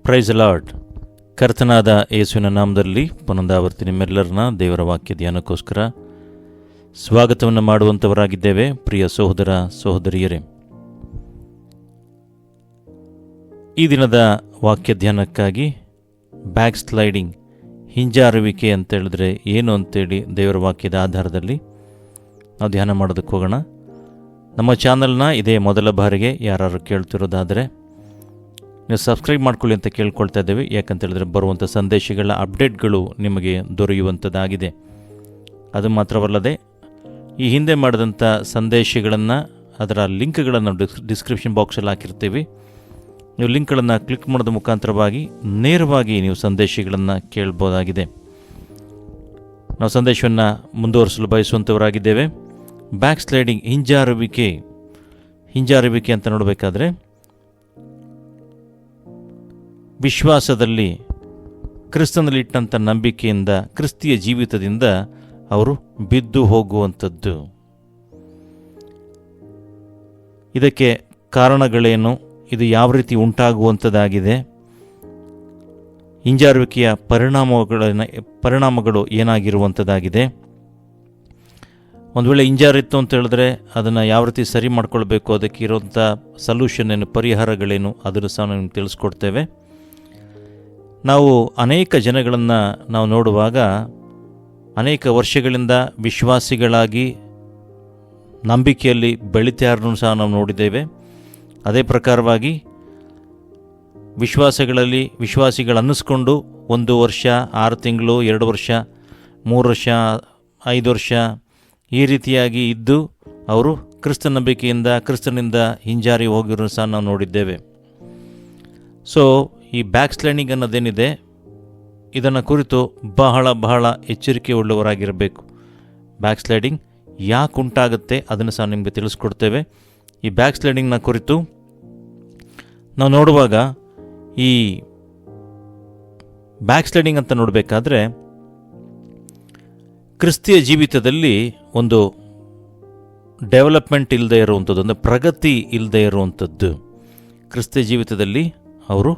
Price lord. ಕರ್ತನಾದ ಯೇಸುವಿನ ನಾಮದಲ್ಲಿ ಪುನರಾವರ್ತಿ ನಿಮ್ಮೆಲ್ಲರನ್ನ ದೇವರ ವಾಕ್ಯ ಧ್ಯಾನಕ್ಕೋಸ್ಕರ ಸ್ವಾಗತವನ್ನು ಮಾಡುವಂಥವರಾಗಿದ್ದೇವೆ. ಪ್ರಿಯ ಸಹೋದರ ಸಹೋದರಿಯರೇ, ಈ ದಿನದ ವಾಕ್ಯ ಧ್ಯಾನಕ್ಕಾಗಿ ಬ್ಯಾಕ್ ಸ್ಲೈಡಿಂಗ್, ಹಿಂಜಾರುವಿಕೆ ಅಂತೇಳಿದ್ರೆ ಏನು ಅಂತೇಳಿ ದೇವರ ವಾಕ್ಯದ ಆಧಾರದಲ್ಲಿ ನಾವು ಧ್ಯಾನ ಮಾಡೋದಕ್ಕೆ ಹೋಗೋಣ. ನಮ್ಮ ಚಾನಲ್ನ ಇದೇ ಮೊದಲ ಬಾರಿಗೆ ಯಾರು ಕೇಳ್ತಿರೋದಾದರೆ ನೀವು ಸಬ್ಸ್ಕ್ರೈಬ್ ಮಾಡ್ಕೊಳ್ಳಿ ಅಂತ ಕೇಳ್ಕೊಳ್ತಾ ಇದ್ದೇವೆ. ಯಾಕಂತೇಳಿದ್ರೆ ಬರುವಂಥ ಸಂದೇಶಗಳ ಅಪ್ಡೇಟ್ಗಳು ನಿಮಗೆ ದೊರೆಯುವಂಥದ್ದಾಗಿದೆ. ಅದು ಮಾತ್ರವಲ್ಲದೆ ಈ ಹಿಂದೆ ಮಾಡಿದಂಥ ಸಂದೇಶಗಳನ್ನು, ಅದರ ಲಿಂಕ್ಗಳನ್ನು ಡಿಸ್ಕ್ರಿಪ್ಷನ್ ಬಾಕ್ಸಲ್ಲಿ ಹಾಕಿರ್ತೀವಿ. ನೀವು ಲಿಂಕ್ಗಳನ್ನು ಕ್ಲಿಕ್ ಮಾಡೋದ ಮುಖಾಂತರವಾಗಿ ನೇರವಾಗಿ ನೀವು ಸಂದೇಶಗಳನ್ನು ಕೇಳ್ಬೋದಾಗಿದೆ. ನಾವು ಸಂದೇಶವನ್ನು ಮುಂದುವರಿಸಲು ಬಯಸುವಂಥವರಾಗಿದ್ದೇವೆ. ಬ್ಯಾಕ್ ಸ್ಲೈಡಿಂಗ್, ಹಿಂಜಾರುವಿಕೆ ಅಂತ ನೋಡಬೇಕಾದ್ರೆ ವಿಶ್ವಾಸದಲ್ಲಿ ಕ್ರಿಸ್ತನಲ್ಲಿ ಇಟ್ಟಂಥ ನಂಬಿಕೆಯಿಂದ, ಕ್ರಿಸ್ತಿಯ ಜೀವಿತದಿಂದ ಅವರು ಬಿದ್ದು ಹೋಗುವಂಥದ್ದು. ಇದಕ್ಕೆ ಕಾರಣಗಳೇನು, ಇದು ಯಾವ ರೀತಿ ಉಂಟಾಗುವಂಥದ್ದಾಗಿದೆ, ಹಿಂಜಾರುವಿಕೆಯ ಪರಿಣಾಮಗಳು ಏನಾಗಿರುವಂಥದ್ದಾಗಿದೆ, ಒಂದು ವೇಳೆ ಹಿಂಜಾರಿತ್ತು ಅಂತ ಹೇಳಿದ್ರೆ ಅದನ್ನು ಯಾವ ರೀತಿ ಸರಿ ಮಾಡ್ಕೊಳ್ಬೇಕು, ಅದಕ್ಕೆ ಇರೋಂಥ ಸೊಲ್ಯೂಷನ್ ಏನು, ಪರಿಹಾರಗಳೇನು, ಅದನ್ನು ಸಹ ನಿಮ್ಗೆ ತಿಳಿಸ್ಕೊಡ್ತೇವೆ. ನಾವು ಅನೇಕ ಜನಗಳನ್ನು ನಾವು ನೋಡುವಾಗ ಅನೇಕ ವರ್ಷಗಳಿಂದ ವಿಶ್ವಾಸಿಗಳಾಗಿ ನಂಬಿಕೆಯಲ್ಲಿ ಬೆಳೀತಾರನ್ನು ಸಹ ನಾವು ನೋಡಿದ್ದೇವೆ. ಅದೇ ಪ್ರಕಾರವಾಗಿ ವಿಶ್ವಾಸಿಗಳು ಅನ್ನಿಸ್ಕೊಂಡು 1 ವರ್ಷ, 6 ತಿಂಗಳು, 2 ವರ್ಷ, 3 ವರ್ಷ, 5 ವರ್ಷ ಈ ರೀತಿಯಾಗಿ ಇದ್ದು ಅವರು ಕ್ರಿಸ್ತನಿಂದ ಹಿಂಜಾರಿ ಹೋಗಿರೋ ಸಹ ನಾವು ನೋಡಿದ್ದೇವೆ. ಸೊ ಈ ಬ್ಯಾಕ್ ಸ್ಲೈಡಿಂಗ್ ಅನ್ನೋದೇನಿದೆ, ಇದನ್ನು ಕುರಿತು ಬಹಳ ಎಚ್ಚರಿಕೆ ಉಳ್ಳವರಾಗಿರಬೇಕು. ಬ್ಯಾಕ್ ಸ್ಲೈಡಿಂಗ್ ಯಾಕೆ ಉಂಟಾಗುತ್ತೆ ಅದನ್ನು ಸಹ ನಿಮಗೆ ತಿಳಿಸ್ಕೊಡ್ತೇವೆ. ಈ ಬ್ಯಾಕ್ ಸ್ಲೈಡಿಂಗ್ನ ಕುರಿತು ನಾವು ನೋಡುವಾಗ, ಈ ಬ್ಯಾಕ್ ಸ್ಲೈಡಿಂಗ್ ಅಂತ ನೋಡಬೇಕಾದ್ರೆ ಕ್ರಿಸ್ತಿಯ ಜೀವಿತದಲ್ಲಿ ಒಂದು ಡೆವಲಪ್ಮೆಂಟ್ ಇಲ್ಲದೆ ಇರುವಂಥದ್ದು, ಅಂದರೆ ಪ್ರಗತಿ ಇಲ್ಲದೆ ಇರುವಂಥದ್ದು. ಕ್ರಿಸ್ತಿಯ ಜೀವಿತದಲ್ಲಿ ಅವರು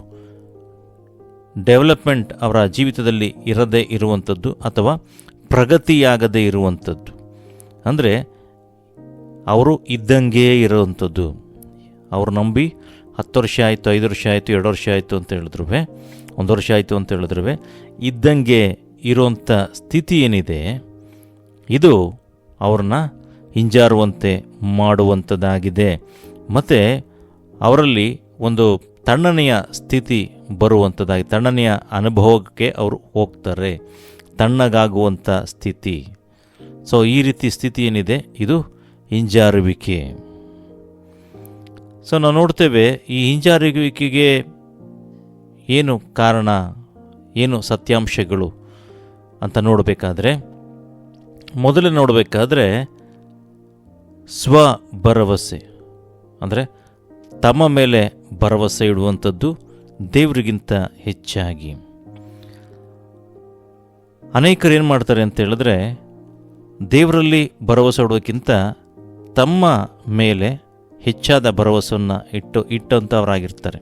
ಡೆವಲಪ್ಮೆಂಟ್ ಅವರ ಜೀವಿತದಲ್ಲಿ ಇರದೇ ಇರುವಂಥದ್ದು ಅಥವಾ ಪ್ರಗತಿಯಾಗದೇ ಇರುವಂಥದ್ದು. ಅಂದರೆ ಅವರು ಇದ್ದಂಗೆ ಇರುವಂಥದ್ದು. ಅವರು ನಂಬಿ 10 ವರ್ಷ ಆಯಿತು, 5 ವರ್ಷ ಆಯಿತು, 2 ವರ್ಷ ಆಯಿತು ಅಂತ ಹೇಳಿದ್ರು, 1 ವರ್ಷ ಆಯಿತು ಅಂತ ಹೇಳಿದ್ರು, ಇದ್ದಂಗೆ ಇರುವಂಥ ಸ್ಥಿತಿ ಏನಿದೆ, ಇದು ಅವ್ರನ್ನ ಹಿಂಜಾರುವಂತೆ ಮಾಡುವಂಥದ್ದಾಗಿದೆ. ಮತ್ತು ಅವರಲ್ಲಿ ಒಂದು ತಣ್ಣನೆಯ ಸ್ಥಿತಿ ಬರುವಂಥದ್ದಾಗಿ, ತಣ್ಣನೆಯ ಅನುಭವಕ್ಕೆ ಅವರು ಹೋಗ್ತಾರೆ, ತಣ್ಣಗಾಗುವಂಥ ಸ್ಥಿತಿ. ಸೊ ಈ ರೀತಿ ಸ್ಥಿತಿ ಏನಿದೆ, ಇದು ಹಿಂಜಾರುವಿಕೆ. ಸೊ ನಾವು ನೋಡ್ತೇವೆ, ಈ ಹಿಂಜಾರುವಿಕೆಗೆ ಏನು ಕಾರಣ, ಏನು ಸತ್ಯಾಂಶಗಳು ಅಂತ ನೋಡಬೇಕಾದ್ರೆ, ಮೊದಲೇ ನೋಡಬೇಕಾದ್ರೆ ಭರವಸೆ, ಅಂದರೆ ತಮ್ಮ ಮೇಲೆ ಭರವಸೆ ಇಡುವಂಥದ್ದು ದೇವರಿಗಿಂತ ಹೆಚ್ಚಾಗಿ. ಅನೇಕರು ಏನು ಮಾಡ್ತಾರೆ ಅಂತ ಹೇಳಿದ್ರೆ, ದೇವರಲ್ಲಿ ಭರವಸೆ ಇಡೋಕ್ಕಿಂತ ತಮ್ಮ ಮೇಲೆ ಹೆಚ್ಚಾದ ಭರವಸೆಯನ್ನು ಇಟ್ಟಂಥವರಾಗಿರ್ತಾರೆ.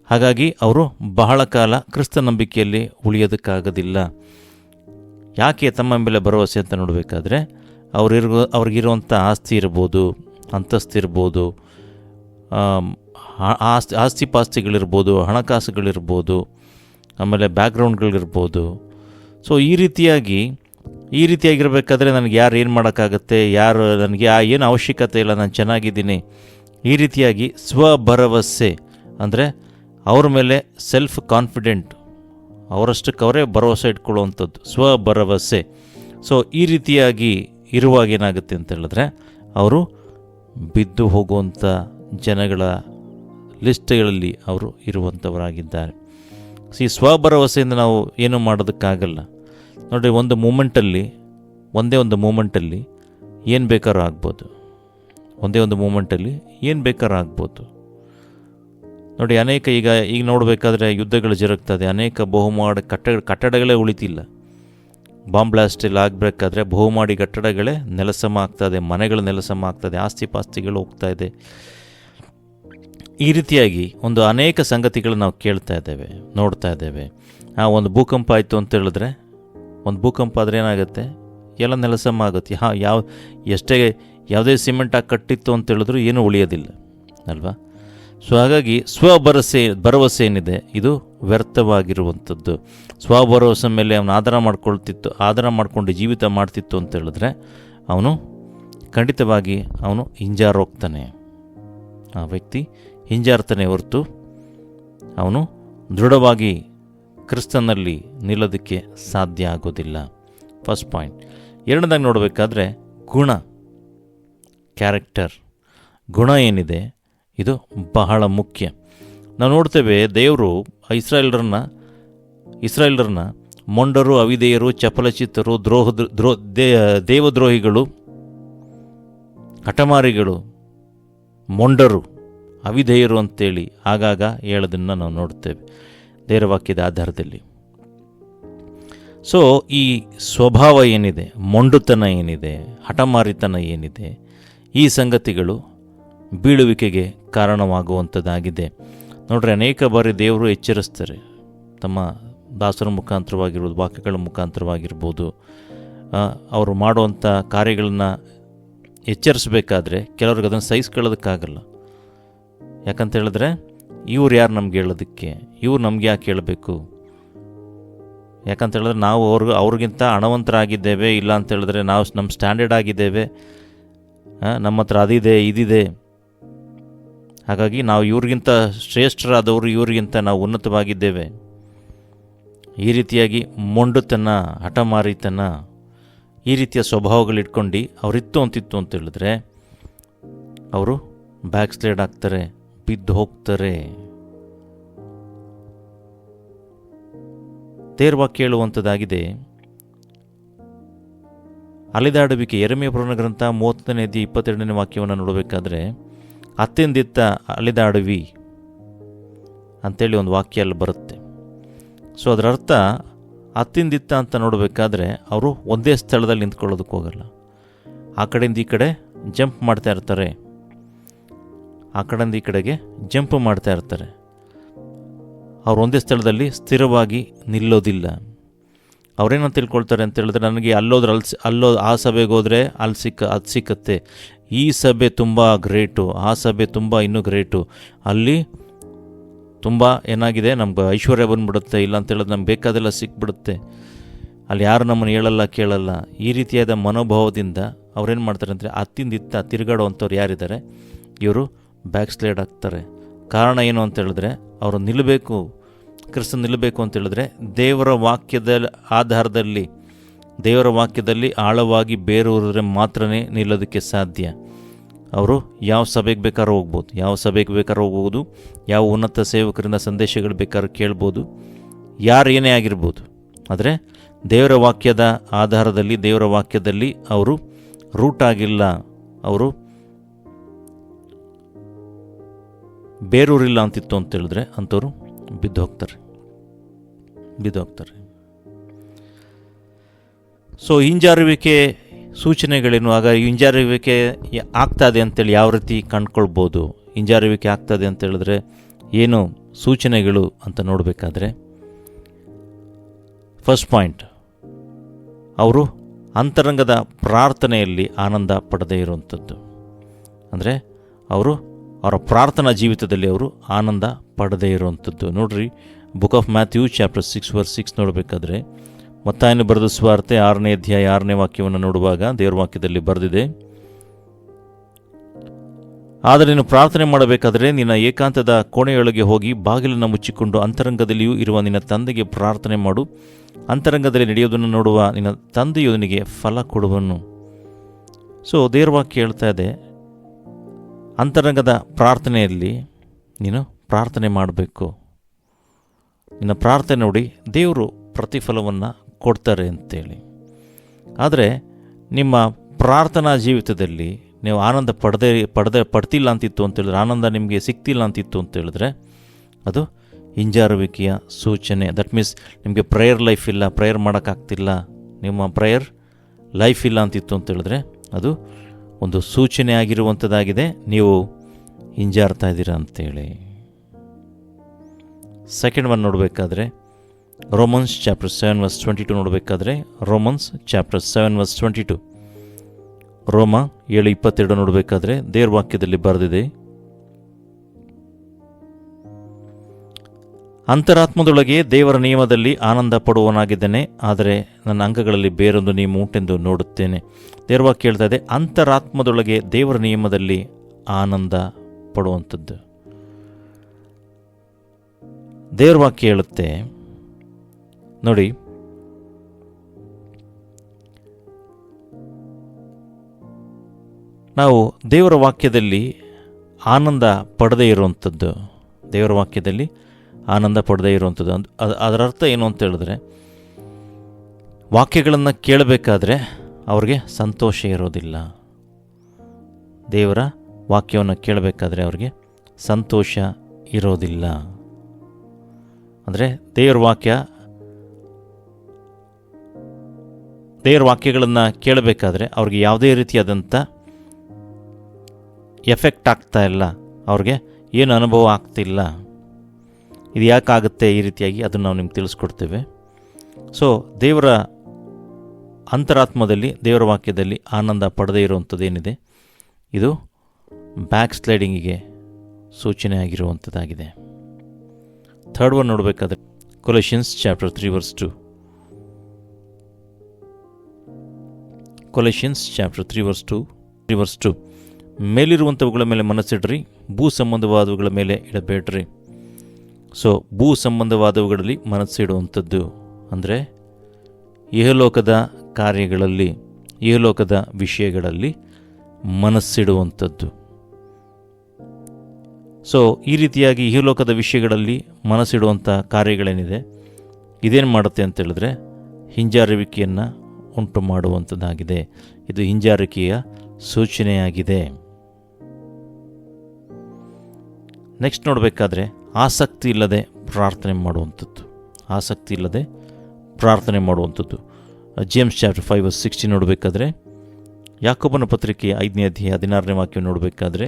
ಹಾಗಾಗಿ ಅವರು ಬಹಳ ಕಾಲ ಕ್ರಿಸ್ತ ನಂಬಿಕೆಯಲ್ಲಿ ಉಳಿಯೋದಕ್ಕಾಗೋದಿಲ್ಲ. ಯಾಕೆ ತಮ್ಮ ಮೇಲೆ ಭರವಸೆ ಅಂತ ನೋಡಬೇಕಾದ್ರೆ, ಅವ್ರಿಗಿರುವಂಥ ಆಸ್ತಿ ಇರ್ಬೋದು, ಅಂತಸ್ತಿರ್ಬೋದು, ಆಸ್ತಿಪಾಸ್ತಿಗಳಿರ್ಬೋದು, ಹಣಕಾಸುಗಳಿರ್ಬೋದು, ಆಮೇಲೆ ಬ್ಯಾಕ್ಗ್ರೌಂಡ್ಗಳಿರ್ಬೋದು. ಸೊ ಈ ರೀತಿಯಾಗಿರಬೇಕಾದ್ರೆ ನನಗೆ ಯಾರು ಏನು ಮಾಡೋಕ್ಕಾಗತ್ತೆ, ನನಗೆ ಏನು ಅವಶ್ಯಕತೆ ಇಲ್ಲ, ನಾನು ಚೆನ್ನಾಗಿದ್ದೀನಿ, ಈ ರೀತಿಯಾಗಿ ಭರವಸೆ, ಅಂದರೆ ಅವ್ರ ಮೇಲೆ ಸೆಲ್ಫ್ ಕಾನ್ಫಿಡೆಂಟ್, ಅವರಷ್ಟಕ್ಕೆ ಅವರೇ ಭರವಸೆ ಇಟ್ಕೊಳ್ಳುವಂಥದ್ದು ಭರವಸೆ. ಸೊ ಈ ರೀತಿಯಾಗಿ ಇರುವಾಗ ಏನಾಗುತ್ತೆ ಅಂತ ಹೇಳಿದ್ರೆ, ಅವರು ಬಿದ್ದು ಹೋಗುವಂಥ ಜನಗಳ ಲಿಸ್ಟ್ಗಳಲ್ಲಿ ಅವರು ಇರುವಂಥವರಾಗಿದ್ದಾರೆ. ಈ ಭರವಸೆಯಿಂದ ನಾವು ಏನೂ ಮಾಡೋದಕ್ಕಾಗಲ್ಲ. ನೋಡಿ, ಒಂದೇ ಒಂದು ಮೂಮೆಂಟಲ್ಲಿ ಏನು ಬೇಕಾದ್ರೂ ಆಗ್ಬೋದು. ನೋಡಿ, ಅನೇಕ ಈಗ ನೋಡಬೇಕಾದ್ರೆ ಯುದ್ಧಗಳು ಜರುಗ್ತದೆ, ಅನೇಕ ಬಹುಮಾಡಿ ಕಟ್ಟಡಗಳೇ ಉಳಿತಿಲ್ಲ. ಬಾಂಬ್ ಬ್ಲಾಸ್ಟ್ ಎಲ್ಲ ಆಗಬೇಕಾದ್ರೆ ಬಹುಮಾಡಿ ಕಟ್ಟಡಗಳೇ ನೆಲಸಮ ಆಗ್ತದೆ, ಮನೆಗಳು ನೆಲಸಮ ಆಗ್ತದೆ, ಆಸ್ತಿ ಪಾಸ್ತಿಗಳು ಹೋಗ್ತಾ ಇದೆ. ಈ ರೀತಿಯಾಗಿ ಒಂದು ಅನೇಕ ಸಂಗತಿಗಳು ನಾವು ಕೇಳ್ತಾ ಇದ್ದೇವೆ, ನೋಡ್ತಾ ಇದ್ದೇವೆ. ಒಂದು ಭೂಕಂಪ ಆಯಿತು ಅಂತ ಹೇಳಿದ್ರೆ, ಒಂದು ಭೂಕಂಪ ಆದರೆ ಏನಾಗುತ್ತೆ, ಎಲ್ಲ ನೆಲಸಮ ಆಗುತ್ತೆ. ಎಷ್ಟೇ ಯಾವುದೇ ಸಿಮೆಂಟ್ ಹಾಕಿ ಕಟ್ಟಿತ್ತು ಅಂತ ಹೇಳಿದ್ರು ಏನೂ ಉಳಿಯೋದಿಲ್ಲ ಅಲ್ವಾ. ಸೊ ಹಾಗಾಗಿ ಭರವಸೆ ಏನಿದೆ ಇದು ವ್ಯರ್ಥವಾಗಿರುವಂಥದ್ದು. ಸ್ವಭರವಸೆ ಮೇಲೆ ಅವನು ಆಧಾರ ಮಾಡಿಕೊಂಡು ಜೀವಿತ ಮಾಡ್ತಿತ್ತು ಅಂತ ಹೇಳಿದ್ರೆ ಅವನು ಖಂಡಿತವಾಗಿ ಅವನು ಹಿಂಜಾರೋಗ್ತಾನೆ. ಆ ವ್ಯಕ್ತಿ ಹಿಂಜಾರ್ತಾನೆ ಹೊರತು ಅವನು ದೃಢವಾಗಿ ಕ್ರಿಸ್ತನಲ್ಲಿ ನಿಲ್ಲೋದಕ್ಕೆ ಸಾಧ್ಯ ಆಗೋದಿಲ್ಲ. First point. ಎರಡನೇದಾಗಿ ನೋಡಬೇಕಾದ್ರೆ ಕ್ಯಾರೆಕ್ಟರ್, ಗುಣ ಏನಿದೆ ಇದು ಬಹಳ ಮುಖ್ಯ. ನಾವು ನೋಡ್ತೇವೆ, ದೇವರು ಇಸ್ರಾಯೇಲರನ್ನ ಮೊಂಡರು, ಅವಿಧೇಯರು, ಚಪಲಚಿತ್ತರು, ದೇವದ್ರೋಹಿಗಳು, ಹಠಮಾರಿಗಳು, ಮೊಂಡರು, ಅವಿಧೇಯರು ಅಂತೇಳಿ ಆಗಾಗ ಹೇಳೋದನ್ನು ನಾವು ನೋಡ್ತೇವೆ ದೇವರ ವಾಕ್ಯದ ಆಧಾರದಲ್ಲಿ. ಸೊ ಈ ಸ್ವಭಾವ ಏನಿದೆ, ಮೊಂಡುತನ ಏನಿದೆ, ಹಠಮಾರಿತನ ಏನಿದೆ, ಈ ಸಂಗತಿಗಳು ಬೀಳುವಿಕೆಗೆ ಕಾರಣವಾಗುವಂಥದ್ದಾಗಿದೆ. ನೋಡ್ರಿ, ಅನೇಕ ಬಾರಿ ದೇವರು ಎಚ್ಚರಿಸ್ತಾರೆ, ತಮ್ಮ ದಾಸರ ಮುಖಾಂತರವಾಗಿರ್ಬೋದು, ವಾಕ್ಯಗಳ ಮುಖಾಂತರವಾಗಿರ್ಬೋದು, ಅವರು ಮಾಡುವಂಥ ಕಾರ್ಯಗಳನ್ನು ಎಚ್ಚರಿಸಬೇಕಾದ್ರೆ ಕೆಲವ್ರಿಗೆ ಅದನ್ನು ಸಹಿಸ್ಕೊಳ್ಳೋದಕ್ಕಾಗಲ್ಲ. ಯಾಕಂತ ಹೇಳಿದ್ರೆ, ಇವ್ರು ಯಾರು ನಮ್ಗೆ ಹೇಳೋದಕ್ಕೆ, ಇವ್ರು ನಮ್ಗೆ ಯಾಕೆ ಹೇಳಬೇಕು? ಯಾಕಂತ ಹೇಳಿದ್ರೆ ನಾವು ಅವ್ರಿಗಿಂತ ಹಣವಂತರಾಗಿದ್ದೇವೆ, ಇಲ್ಲ ಅಂತ ಹೇಳಿದ್ರೆ ನಾವು ನಮ್ಮ ಸ್ಟ್ಯಾಂಡರ್ಡ್ ಆಗಿದ್ದೇವೆ, ನಮ್ಮ ಹತ್ರ ಅದಿದೆ ಇದಿದೆ, ಹಾಗಾಗಿ ನಾವು ಇವ್ರಿಗಿಂತ ಶ್ರೇಷ್ಠರಾದವರು, ಇವ್ರಿಗಿಂತ ನಾವು ಉನ್ನತವಾಗಿದ್ದೇವೆ. ಈ ರೀತಿಯಾಗಿ ಮೊಂಡುತನ, ಹಠಮಾರಿತನ, ಈ ರೀತಿಯ ಸ್ವಭಾವಗಳಿಟ್ಕೊಂಡು ಅವರಿತ್ತು ಅಂತ ಹೇಳಿದ್ರೆ ಅವರು ಬ್ಯಾಕ್ ಸ್ಲೈಡ್ ಆಗ್ತಾರೆ, ಬಿದ್ದು ಹೋಗ್ತಾರೆ. ದೇವರ ವಾಕ್ಯ ಹೇಳುವಂಥದ್ದಾಗಿದೆ, ಅಲೆದಾಡುವಿಕೆ. ಯೆರೆಮೀಯ ಪ್ರವಚನ ಗ್ರಂಥ 30ನೇ ಅಧ್ಯಾಯ 22ನೇ ವಾಕ್ಯವನ್ನು ನೋಡಬೇಕಾದ್ರೆ, ಅತ್ಯಂದಿತ್ತ ಅಲೆದಾಡುವಿ ಅಂತೇಳಿ ಒಂದು ವಾಕ್ಯ ಅಲ್ಲಿ ಬರುತ್ತೆ. ಸೊ ಅದರ ಅರ್ಥ, ಅತ್ಯಂದಿತ್ತ ಅಂತ ನೋಡಬೇಕಾದ್ರೆ ಅವರು ಒಂದೇ ಸ್ಥಳದಲ್ಲಿ ನಿಂತ್ಕೊಳ್ಳೋದಕ್ಕೆ ಹೋಗಲ್ಲ. ಆ ಕಡೆಯಿಂದ ಈ ಕಡೆ ಜಂಪ್ ಮಾಡ್ತಾ ಇರ್ತಾರೆ, ಆ ಕಡೆಯಿಂದ ಈ ಕಡೆಗೆ ಜಂಪ್ ಮಾಡ್ತಾ ಇರ್ತಾರೆ. ಅವ್ರು ಒಂದೇ ಸ್ಥಳದಲ್ಲಿ ಸ್ಥಿರವಾಗಿ ನಿಲ್ಲೋದಿಲ್ಲ. ಅವರೇನಂತ ತಿಳ್ಕೊಳ್ತಾರೆ ಅಂತ ಹೇಳಿದ್ರೆ, ನನಗೆ ಆ ಸಭೆಗೆ ಹೋದರೆ ಅದು ಸಿಕ್ಕತ್ತೆ, ಈ ಸಭೆ ತುಂಬ ಗ್ರೇಟು, ಆ ಸಭೆ ತುಂಬ ಇನ್ನೂ ಗ್ರೇಟು, ಅಲ್ಲಿ ತುಂಬ ಏನಾಗಿದೆ, ನಮ್ಗೆ ಐಶ್ವರ್ಯ ಬಂದುಬಿಡುತ್ತೆ, ಇಲ್ಲ ಅಂತ ಹೇಳಿದ್ರೆ ನಮ್ಗೆ ಬೇಕಾದೆಲ್ಲ ಸಿಕ್ಬಿಡುತ್ತೆ, ಅಲ್ಲಿ ಯಾರು ನಮ್ಮನ್ನು ಹೇಳಲ್ಲ ಕೇಳಲ್ಲ. ಈ ರೀತಿಯಾದ ಮನೋಭಾವದಿಂದ ಅವ್ರೇನು ಮಾಡ್ತಾರೆ ಅಂದರೆ, ಅತ್ತಿಂದಿತ್ತ ತಿರುಗಾಡುವಂಥವ್ರು ಯಾರಿದ್ದಾರೆ, ಇವರು ಬ್ಯಾಕ್ ಸ್ಲೈಡ್ ಆಗ್ತಾರೆ. ಕಾರಣ ಏನು ಅಂತ ಹೇಳಿದ್ರೆ, ಅವರು ನಿಲ್ಲಬೇಕು, ಕ್ರಿಸ್ತ ನಿಲ್ಲಬೇಕು ಅಂತ ಹೇಳಿದ್ರೆ ದೇವರ ವಾಕ್ಯದ ಆಧಾರದಲ್ಲಿ, ದೇವರ ವಾಕ್ಯದಲ್ಲಿ ಆಳವಾಗಿ ಬೇರೂರಿದ್ರೆ ಮಾತ್ರನೇ ನಿಲ್ಲೋದಕ್ಕೆ ಸಾಧ್ಯ. ಅವರು ಯಾವ ಸಭೆಗೆ ಬೇಕಾದ್ರೂ ಹೋಗ್ಬೋದು, ಯಾವ ಉನ್ನತ ಸೇವಕರಿಂದ ಸಂದೇಶಗಳು ಬೇಕಾದ್ರೂ ಕೇಳ್ಬೋದು, ಯಾರು ಏನೇ ಆಗಿರ್ಬೋದು. ಆದರೆ ದೇವರ ವಾಕ್ಯದ ಆಧಾರದಲ್ಲಿ, ದೇವರ ವಾಕ್ಯದಲ್ಲಿ ಅವರು ರೂಟ್ ಆಗಿಲ್ಲ, ಅವರು ಬೇರೂರಿಲ್ಲ ಅಂತಿತ್ತು ಅಂತ ಹೇಳಿದ್ರೆ ಅಂಥವ್ರು ಬಿದ್ದು ಹೋಗ್ತಾರೆ. ಸೊ ಹಿಂಜಾರುವಿಕೆ ಸೂಚನೆಗಳೇನು? ಆಗ ಹಿಂಜಾರುವಿಕೆ ಆಗ್ತಾದೆ ಅಂತೇಳಿ ಯಾವ ರೀತಿ ಕಂಡುಕೊಳ್ಬೋದು? ಹಿಂಜಾರುವಿಕೆ ಆಗ್ತದೆ ಅಂತ ಹೇಳಿದ್ರೆ ಏನು ಸೂಚನೆಗಳು ಅಂತ ನೋಡಬೇಕಾದ್ರೆ, ಫಸ್ಟ್ ಪಾಯಿಂಟ್, ಅವರು ಅಂತರಂಗದ ಪ್ರಾರ್ಥನೆಯಲ್ಲಿ ಆನಂದ ಪಡದೇ ಇರುವಂಥದ್ದು. ಅಂದರೆ ಅವರ ಪ್ರಾರ್ಥನಾ ಜೀವಿತದಲ್ಲಿ ಅವರು ಆನಂದ ಪಡದೇ ಇರುವಂಥದ್ದು. ನೋಡ್ರಿ, ಬುಕ್ ಆಫ್ ಮ್ಯಾಥ್ಯೂ ಚಾಪ್ಟರ್ 6 ನೋಡಬೇಕಾದ್ರೆ, ಮತ್ತಾಯನು ಬರೆದ ಸುವಾರ್ತೆ 6ನೇ ಅಧ್ಯಾಯ 6ನೇ ವಾಕ್ಯವನ್ನು ನೋಡುವಾಗ ದೇವರ ವಾಕ್ಯದಲ್ಲಿ ಬರೆದಿದೆ, ಆದರೆ ನೀನು ಪ್ರಾರ್ಥನೆ ಮಾಡಬೇಕಾದರೆ ನಿನ್ನ ಏಕಾಂತದ ಕೋಣೆಯೊಳಗೆ ಹೋಗಿ ಬಾಗಿಲನ್ನು ಮುಚ್ಚಿಕೊಂಡು ಅಂತರಂಗದಲ್ಲಿಯೂ ಇರುವ ನಿನ್ನ ತಂದೆಗೆ ಪ್ರಾರ್ಥನೆ ಮಾಡು. ಅಂತರಂಗದಲ್ಲಿ ನಡೆಯೋದನ್ನು ನೋಡುವ ನಿನ್ನ ತಂದೆಯು ನಿನಗೆ ಫಲ ಕೊಡುವನು. ಸೊ ದೇವರ ವಾಕ್ಯ ಹೇಳ್ತಾ ಇದೆ, ಅಂತರಂಗದ ಪ್ರಾರ್ಥನೆಯಲ್ಲಿ ನೀನು ಪ್ರಾರ್ಥನೆ ಮಾಡಬೇಕು. ನಿನ್ನ ಪ್ರಾರ್ಥನೆ ನೋಡಿ ದೇವರು ಪ್ರತಿಫಲವನ್ನು ಕೊಡ್ತಾರೆ ಅಂತೇಳಿ. ಆದರೆ ನಿಮ್ಮ ಪ್ರಾರ್ಥನಾ ಜೀವಿತದಲ್ಲಿ ನೀವು ಆನಂದ ಪಡ್ತಿಲ್ಲ ಅಂತಿತ್ತು ಅಂತೇಳಿದ್ರೆ, ಆನಂದ ನಿಮಗೆ ಸಿಗ್ತಿಲ್ಲ ಅಂತಿತ್ತು ಅಂತ ಹೇಳಿದ್ರೆ ಅದು ಹಿಂಜಾರುವಿಕೆಯ ಸೂಚನೆ. ದಟ್ ಮೀನ್ಸ್ ನಿಮಗೆ ಪ್ರೇಯರ್ ಲೈಫ್ ಇಲ್ಲ, ಪ್ರೇಯರ್ ಮಾಡೋಕ್ಕಾಗ್ತಿಲ್ಲ, ನಿಮ್ಮ ಪ್ರೇಯರ್ ಲೈಫ್ ಇಲ್ಲ ಅಂತಿತ್ತು ಅಂತ ಹೇಳಿದ್ರೆ ಅದು ಒಂದು ಸೂಚನೆ ಆಗಿರುವಂಥದ್ದಾಗಿದೆ. ನೀವು ಹಿಂಜಾರ್ತಾ ಇದ್ದೀರಾ ಅಂತೇಳಿ. ಸೆಕೆಂಡ್ ಒನ್ ನೋಡಬೇಕಾದ್ರೆ ರೋಮನ್ಸ್ ಚಾಪ್ಟರ್ 7:22 ನೋಡಬೇಕಾದ್ರೆ ರೋಮನ್ಸ್ ಚಾಪ್ಟರ್ 7:22, ರೋಮ 7:22 ನೋಡಬೇಕಾದ್ರೆ ದೇವರ ವಾಕ್ಯದಲ್ಲಿ ಬರೆದಿದೆ, ಅಂತರಾತ್ಮದೊಳಗೆ ದೇವರ ನಿಯಮದಲ್ಲಿ ಆನಂದ ಪಡುವವನಾಗಿದ್ದೇನೆ, ಆದರೆ ನನ್ನ ಅಂಗಗಳಲ್ಲಿ ಬೇರೊಂದು ನಿಯಮ ಉಂಟೆಂದು ನೋಡುತ್ತೇನೆ. ದೇವರ ವಾಕ್ಯ ಹೇಳ್ತಾ ಇದೆ, ಅಂತರಾತ್ಮದೊಳಗೆ ದೇವರ ನಿಯಮದಲ್ಲಿ ಆನಂದ ಪಡುವಂಥದ್ದು. ದೇವರ ವಾಕ್ಯ ಹೇಳುತ್ತೆ ನೋಡಿ, ನಾವು ದೇವರ ವಾಕ್ಯದಲ್ಲಿ ಆನಂದ ಪಡದೇ ಇರುವಂಥದ್ದು, ದೇವರ ವಾಕ್ಯದಲ್ಲಿ ಆನಂದ ಪಡದೇ ಇರುವಂಥದ್ದು ಅದರ ಅರ್ಥ ಏನು ಅಂತ ಹೇಳಿದ್ರೆ, ವಾಕ್ಯಗಳನ್ನು ಕೇಳಬೇಕಾದ್ರೆ ಅವ್ರಿಗೆ ಸಂತೋಷ ಇರೋದಿಲ್ಲ. ದೇವರ ವಾಕ್ಯವನ್ನು ಕೇಳಬೇಕಾದ್ರೆ ಅವ್ರಿಗೆ ಸಂತೋಷ ಇರೋದಿಲ್ಲ. ಅಂದರೆ ದೇವರ ವಾಕ್ಯಗಳನ್ನು ಕೇಳಬೇಕಾದ್ರೆ ಅವ್ರಿಗೆ ಯಾವುದೇ ರೀತಿಯಾದಂಥ ಎಫೆಕ್ಟ್ ಆಗ್ತಾ ಇಲ್ಲ, ಅವ್ರಿಗೆ ಏನು ಅನುಭವ ಆಗ್ತಿಲ್ಲ. ಇದು ಯಾಕಾಗುತ್ತೆ ಈ ರೀತಿಯಾಗಿ, ಅದನ್ನು ನಾವು ನಿಮ್ಗೆ ತಿಳಿಸ್ಕೊಡ್ತೇವೆ. ಸೊ ದೇವರ ಅಂತರಾತ್ಮದಲ್ಲಿ ದೇವರ ವಾಕ್ಯದಲ್ಲಿ ಆನಂದ ಪಡೆದೇ ಇರುವಂಥದ್ದು ಏನಿದೆ, ಇದು ಬ್ಯಾಕ್ ಸ್ಲೈಡಿಂಗಿಗೆ ಸೂಚನೆ ಆಗಿರುವಂಥದ್ದಾಗಿದೆ. ಥರ್ಡ್ ಒನ್ ನೋಡಬೇಕಾದ್ರೆ ಕೊಲೋಷಿಯನ್ಸ್ ಚಾಪ್ಟರ್ 3:2, ಕೊಲೋಷಿಯನ್ಸ್ ಚಾಪ್ಟರ್ 3:2, ಮೇಲಿರುವಂಥವುಗಳ ಮೇಲೆ ಮನಸ್ಸಿಡ್ರಿ, ಭೂ ಸಂಬಂಧವಾದವುಗಳ ಮೇಲೆ ಇಡಬೇಡ್ರಿ. ಸೊ ಭೂ ಸಂಬಂಧವಾದವುಗಳಲ್ಲಿ ಮನಸ್ಸಿಡುವಂಥದ್ದು ಅಂದರೆ ಇಹಲೋಕದ ಕಾರ್ಯಗಳಲ್ಲಿ, ಇಹಲೋಕದ ವಿಷಯಗಳಲ್ಲಿ ಮನಸ್ಸಿಡುವಂಥದ್ದು. ಸೊ ಈ ರೀತಿಯಾಗಿ ಇಹಲೋಕದ ವಿಷಯಗಳಲ್ಲಿ ಮನಸ್ಸಿಡುವಂಥ ಕಾರ್ಯಗಳೇನಿದೆ, ಇದೇನು ಮಾಡುತ್ತೆ ಅಂತೇಳಿದ್ರೆ ಹಿಂಜಾರುವಿಕೆಯನ್ನು ಉಂಟು ಮಾಡುವಂಥದ್ದಾಗಿದೆ. ಇದು ಹಿಂಜಾರಿಕೆಯ ಸೂಚನೆಯಾಗಿದೆ. ನೆಕ್ಸ್ಟ್ ನೋಡಬೇಕಾದ್ರೆ ಆಸಕ್ತಿ ಇಲ್ಲದೆ ಪ್ರಾರ್ಥನೆ ಮಾಡುವಂಥದ್ದು, ಆಸಕ್ತಿ ಇಲ್ಲದೆ ಪ್ರಾರ್ಥನೆ ಮಾಡುವಂಥದ್ದು. ಜೇಮ್ಸ್ ಚಾಪ್ಟರ್ 5:16 ನೋಡಬೇಕಾದ್ರೆ, ಯಾಕೋಬನ ಪತ್ರಿಕೆ 5ನೇ ಅಧ್ಯಾಯ 16ನೇ ವಾಕ್ಯ ನೋಡಬೇಕಾದ್ರೆ,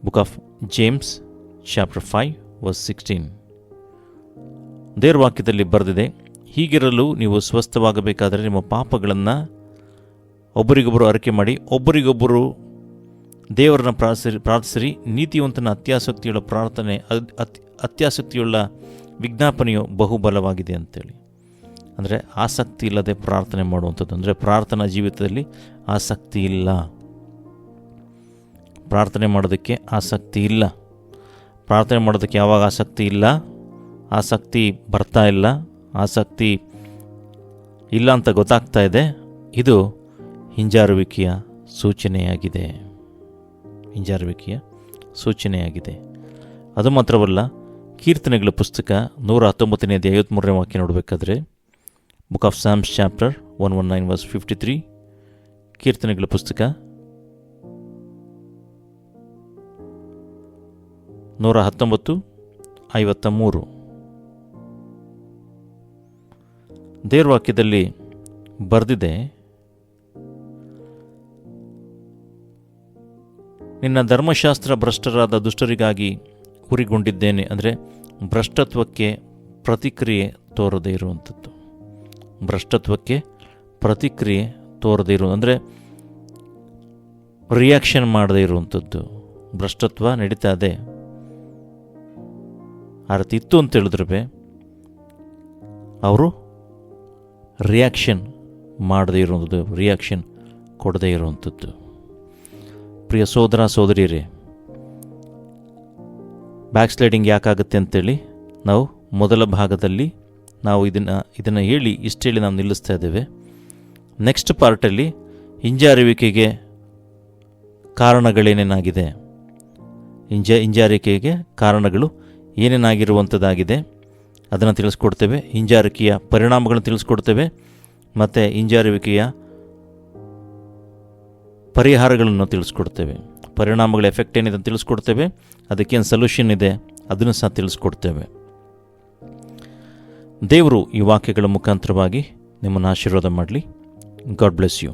ಬುಕ್ ಆಫ್ ಜೇಮ್ಸ್ ಚಾಪ್ಟರ್ 5:16 ದೇವರ ವಾಕ್ಯದಲ್ಲಿ ಬರೆದಿದೆ, ಹೀಗಿರಲು ನೀವು ಸ್ವಸ್ಥವಾಗಬೇಕಾದರೆ ನಿಮ್ಮ ಪಾಪಗಳನ್ನು ಒಬ್ಬರಿಗೊಬ್ಬರು ಅರಿಕೆ ಮಾಡಿ, ಒಬ್ಬರಿಗೊಬ್ಬರು ದೇವರನ್ನ ಪ್ರಾರ್ಥಿಸಿರಿ. ನೀತಿವಂತನ ಅತ್ಯಾಸಕ್ತಿಯುಳ್ಳ ಪ್ರಾರ್ಥನೆ, ಅತ್ಯಾಸಕ್ತಿಯುಳ್ಳ ವಿಜ್ಞಾಪನೆಯು ಬಹುಬಲವಾಗಿದೆ ಅಂತೇಳಿ. ಅಂದರೆ ಆಸಕ್ತಿ ಇಲ್ಲದೆ ಪ್ರಾರ್ಥನೆ ಮಾಡುವಂಥದ್ದು, ಅಂದರೆ ಪ್ರಾರ್ಥನಾ ಜೀವಿತದಲ್ಲಿ ಆಸಕ್ತಿ ಇಲ್ಲ, ಪ್ರಾರ್ಥನೆ ಮಾಡೋದಕ್ಕೆ ಆಸಕ್ತಿ ಇಲ್ಲ. ಪ್ರಾರ್ಥನೆ ಮಾಡೋದಕ್ಕೆ ಯಾವಾಗ ಆಸಕ್ತಿ ಇಲ್ಲ, ಆಸಕ್ತಿ ಬರ್ತಾ ಇಲ್ಲ, ಆಸಕ್ತಿ ಇಲ್ಲ ಅಂತ ಗೊತ್ತಾಗ್ತಾ ಇದೆ, ಇದು ಹಿಂಜಾರುವಿಕೆಯ ಸೂಚನೆಯಾಗಿದೆ, ಹಿಂಜಾರುವಿಕೆಯ ಸೂಚನೆಯಾಗಿದೆ. ಅದು ಮಾತ್ರವಲ್ಲ, ಕೀರ್ತನೆಗಳ ಪುಸ್ತಕ 119ನೇ ಅಧ್ಯಾಯ 53ನೇ ವಾಕ್ಯ ನೋಡಬೇಕಾದ್ರೆ, ಬುಕ್ ಆಫ್ ಸಾಮ್ಸ್ ಚಾಪ್ಟರ್ 119:53 ಕೀರ್ತನೆಗಳ ಪುಸ್ತಕ 119:53 ದೇವರ ವಾಕ್ಯದಲ್ಲಿ ಬರೆದಿದೆ, ನಿನ್ನ ಧರ್ಮಶಾಸ್ತ್ರ ಭ್ರಷ್ಟರಾದ ದುಷ್ಟರಿಗಾಗಿ ಉರಿಗೊಂಡಿದ್ದೇನೆ. ಅಂದರೆ ಭ್ರಷ್ಟತ್ವಕ್ಕೆ ಪ್ರತಿಕ್ರಿಯೆ ತೋರದೇ ಇರುವಂಥದ್ದು, ಭ್ರಷ್ಟತ್ವಕ್ಕೆ ಪ್ರತಿಕ್ರಿಯೆ ತೋರದೇ ಇರು ಅಂದರೆ ರಿಯಾಕ್ಷನ್ ಮಾಡದೇ ಇರುವಂಥದ್ದು. ಭ್ರಷ್ಟತ್ವ ನಡೀತಾ ಇದೆ, ಆ ರೀತಿ ಇತ್ತು ಅಂತ ಹೇಳಿದ್ರೆ ಅವರು ರಿಯಾಕ್ಷನ್ ಮಾಡದೇ ಇರುವಂಥದ್ದು, ರಿಯಾಕ್ಷನ್ ಕೊಡದೇ ಇರುವಂಥದ್ದು. ಪ್ರಿಯ ಸೋದರ ಸೋದರಿಯರೇ, ಬ್ಯಾಕ್ ಸ್ಲೈಡಿಂಗ್ ಯಾಕಾಗುತ್ತೆ ಅಂತೇಳಿ ನಾವು ಮೊದಲ ಭಾಗದಲ್ಲಿ ನಾವು ಇದನ್ನು ಹೇಳಿ ಇಷ್ಟೇಳಿ ನಾವು ನಿಲ್ಲಿಸ್ತಾ ಇದ್ದೇವೆ. ನೆಕ್ಸ್ಟ್ ಪಾರ್ಟಲ್ಲಿ ಹಿಂಜಾರುವಿಕೆಗೆ ಕಾರಣಗಳೇನೇನಾಗಿದೆ, ಹಿಂಜಾರಿಕೆಗೆ ಕಾರಣಗಳು ಏನೇನಾಗಿರುವಂಥದ್ದಾಗಿದೆ ಅದನ್ನು ತಿಳಿಸ್ಕೊಡ್ತೇವೆ. ಹಿಂಜಾರಿಕೆಯ ಪರಿಣಾಮಗಳನ್ನು ತಿಳಿಸ್ಕೊಡ್ತೇವೆ ಮತ್ತು ಹಿಂಜಾರುವಿಕೆಯ ಪರಿಹಾರಗಳನ್ನು ತಿಳಿಸ್ಕೊಡ್ತೇವೆ. ಪರಿಣಾಮಗಳ ಎಫೆಕ್ಟ್ ಏನಿದೆ ಅಂತ ತಿಳಿಸ್ಕೊಡ್ತೇವೆ, ಅದಕ್ಕೇನು ಸೊಲ್ಯೂಷನ್ ಇದೆ ಅದನ್ನು ಸಹ ತಿಳಿಸ್ಕೊಡ್ತೇವೆ. ದೇವರು ಈ ವಾಕ್ಯಗಳ ಮುಖಾಂತರವಾಗಿ ನಿಮ್ಮನ್ನು ಆಶೀರ್ವಾದ ಮಾಡಲಿ. God bless you.